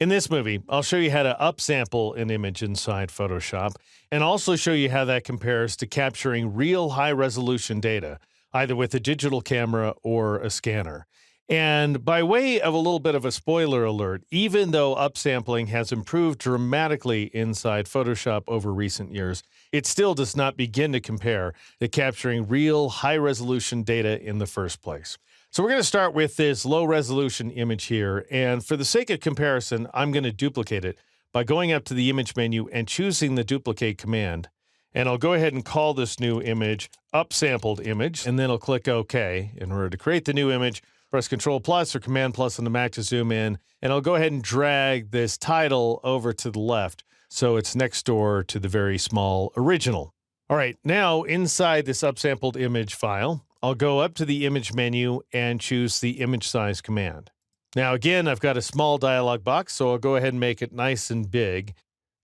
In this movie, I'll show you how to upsample an image inside Photoshop and also show you how that compares to capturing real high resolution data, either with a digital camera or a scanner. And by way of a little bit of a spoiler alert, even though upsampling has improved dramatically inside Photoshop over recent years, it still does not begin to compare to capturing real high resolution data in the first place. So we're going to start with this low resolution image here. And for the sake of comparison, I'm going to duplicate it by going up to the image menu and choosing the duplicate command. And I'll go ahead and call this new image upsampled image, and then I'll click OK. In order to create the new image, press Control plus or Command plus on the Mac to zoom in. And I'll go ahead and drag this title over to the left so it's next door to the very small original. All right, now inside this upsampled image file, I'll go up to the image menu and choose the image size command. Now again, I've got a small dialog box, so I'll go ahead and make it nice and big.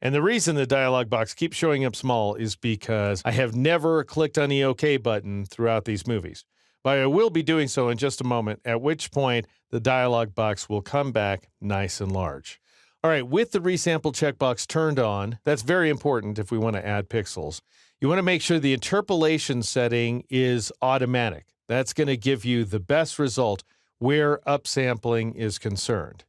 And the reason the dialog box keeps showing up small is because I have never clicked on the OK button throughout these movies. But I will be doing so in just a moment, at which point the dialog box will come back nice and large. All right, with the resample checkbox turned on, that's very important if we want to add pixels. You want to make sure the interpolation setting is automatic. That's going to give you the best result where upsampling is concerned.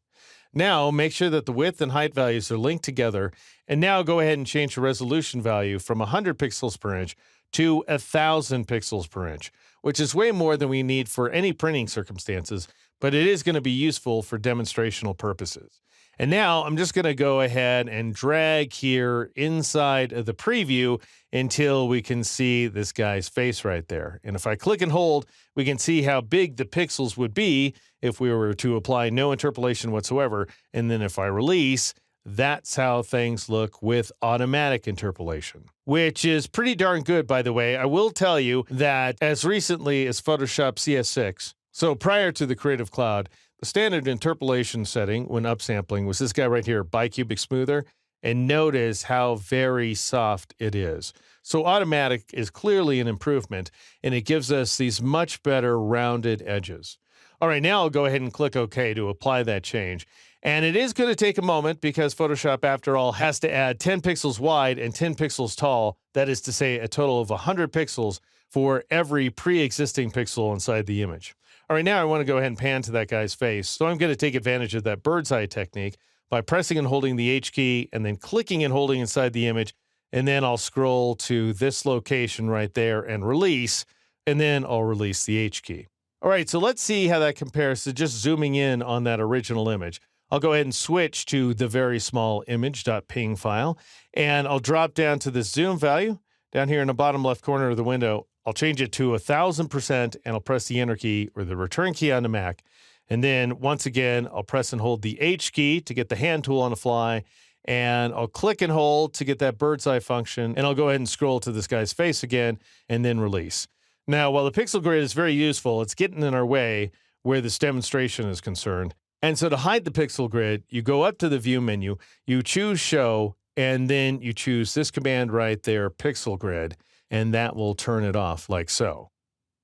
Now, make sure that the width and height values are linked together, and now go ahead and change the resolution value from 100 pixels per inch to 1,000 pixels per inch, which is way more than we need for any printing circumstances, but it is going to be useful for demonstrational purposes. And now I'm just going to go ahead and drag here inside of the preview until we can see this guy's face right there. And if I click and hold, we can see how big the pixels would be if we were to apply no interpolation whatsoever. And then if I release, that's how things look with automatic interpolation, which is pretty darn good, by the way. I will tell you that as recently as Photoshop CS6, so prior to the Creative Cloud, the standard interpolation setting when upsampling was this guy right here, Bicubic Smoother, and notice how very soft it is. So automatic is clearly an improvement, and it gives us these much better rounded edges. All right, now I'll go ahead and click OK to apply that change. And it is going to take a moment because Photoshop, after all, has to add 10 pixels wide and 10 pixels tall. That is to say, a total of 100 pixels for every pre-existing pixel inside the image. All right, now I want to go ahead and pan to that guy's face. So I'm going to take advantage of that bird's eye technique by pressing and holding the H key and then clicking and holding inside the image. And then I'll scroll to this location right there and release, and then I'll release the H key. All right, so let's see how that compares to just zooming in on that original image. I'll go ahead and switch to the very small image.png file, and I'll drop down to the zoom value down here in the bottom left corner of the window. I'll change it to 1,000%, and I'll press the Enter key or the Return key on the Mac. And then once again, I'll press and hold the H key to get the hand tool on the fly, and I'll click and hold to get that bird's eye function, and I'll go ahead and scroll to this guy's face again, and then release. Now, while the pixel grid is very useful, it's getting in our way where this demonstration is concerned. And so to hide the pixel grid, you go up to the View menu, you choose Show, and then you choose this command right there, Pixel Grid, and that will turn it off like so.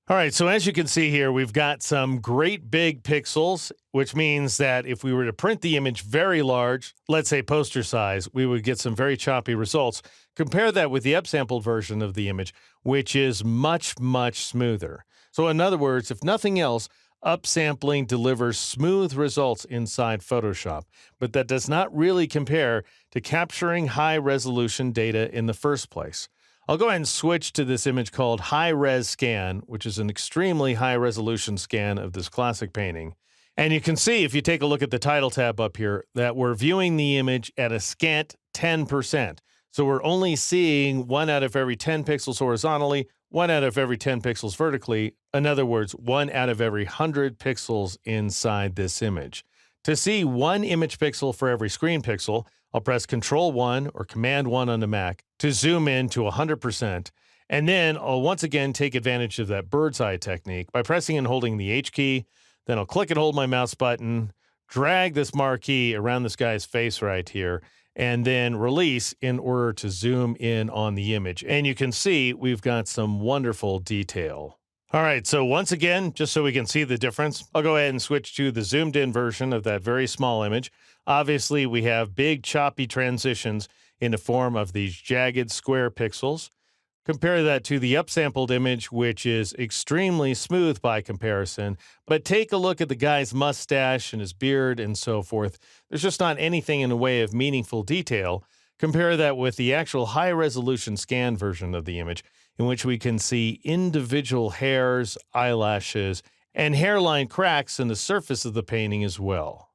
All right, so as you can see here, we've got some great big pixels, which means that if we were to print the image very large, let's say poster size, we would get some very choppy results. Compare that with the upsampled version of the image, which is much, much smoother. So in other words, if nothing else, upsampling delivers smooth results inside Photoshop, but that does not really compare to capturing high-resolution data in the first place. I'll go ahead and switch to this image called High Res Scan, which is an extremely high-resolution scan of this classic painting. And you can see, if you take a look at the title tab up here, that we're viewing the image at a scant 10%. So we're only seeing 1 out of every 10 pixels horizontally, 1 out of every 10 pixels vertically. In other words, 1 out of every 100 pixels inside this image. To see 1 image pixel for every screen pixel, I'll press Control 1 or Command 1 on the Mac to zoom in to 100%. And then I'll once again take advantage of that bird's eye technique by pressing and holding the H key. Then I'll click and hold my mouse button, drag this marquee around this guy's face right here, and then release in order to zoom in on the image. And you can see we've got some wonderful detail. All right, so once again, just so we can see the difference, I'll go ahead and switch to the zoomed in version of that very small image. Obviously, we have big choppy transitions in the form of these jagged square pixels. Compare that to the upsampled image, which is extremely smooth by comparison. But take a look at the guy's mustache and his beard and so forth. There's just not anything in the way of meaningful detail. Compare that with the actual high resolution scan version of the image, in which we can see individual hairs, eyelashes, and hairline cracks in the surface of the painting as well.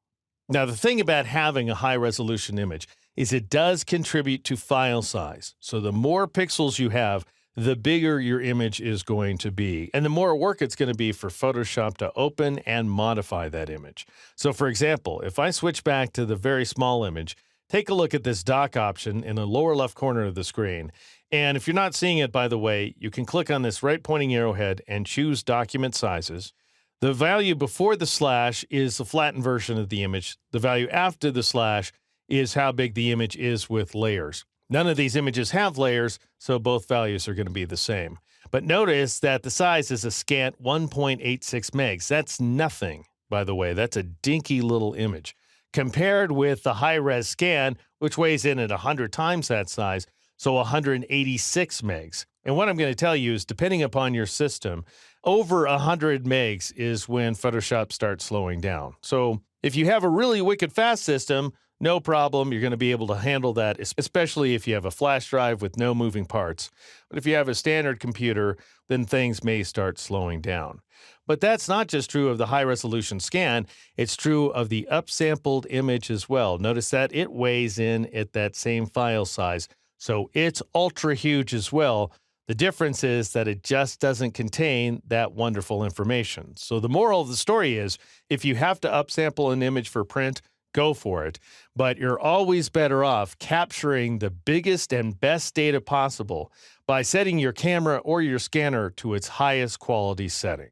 Now, the thing about having a high resolution image is it does contribute to file size. So the more pixels you have, the bigger your image is going to be, and the more work it's going to be for Photoshop to open and modify that image. So for example, if I switch back to the very small image, take a look at this dock option in the lower left corner of the screen. And if you're not seeing it, by the way, you can click on this right pointing arrowhead and choose document sizes. The value before the slash is the flattened version of the image. The value after the slash is how big the image is with layers. None of these images have layers, so both values are going to be the same. But notice that the size is a scant 1.86 megs. That's nothing, by the way. That's a dinky little image. Compared with the high-res scan, which weighs in at 100 times that size, so 186 megs. And what I'm going to tell you is, depending upon your system, over 100 megs is when Photoshop starts slowing down. So if you have a really wicked fast system, no problem, you're going to be able to handle that, especially if you have a flash drive with no moving parts. But if you have a standard computer, then things may start slowing down. But that's not just true of the high-resolution scan, it's true of the upsampled image as well. Notice that it weighs in at that same file size, so it's ultra huge as well. The difference is that it just doesn't contain that wonderful information. So the moral of the story is, if you have to upsample an image for print, go for it. But you're always better off capturing the biggest and best data possible by setting your camera or your scanner to its highest quality setting.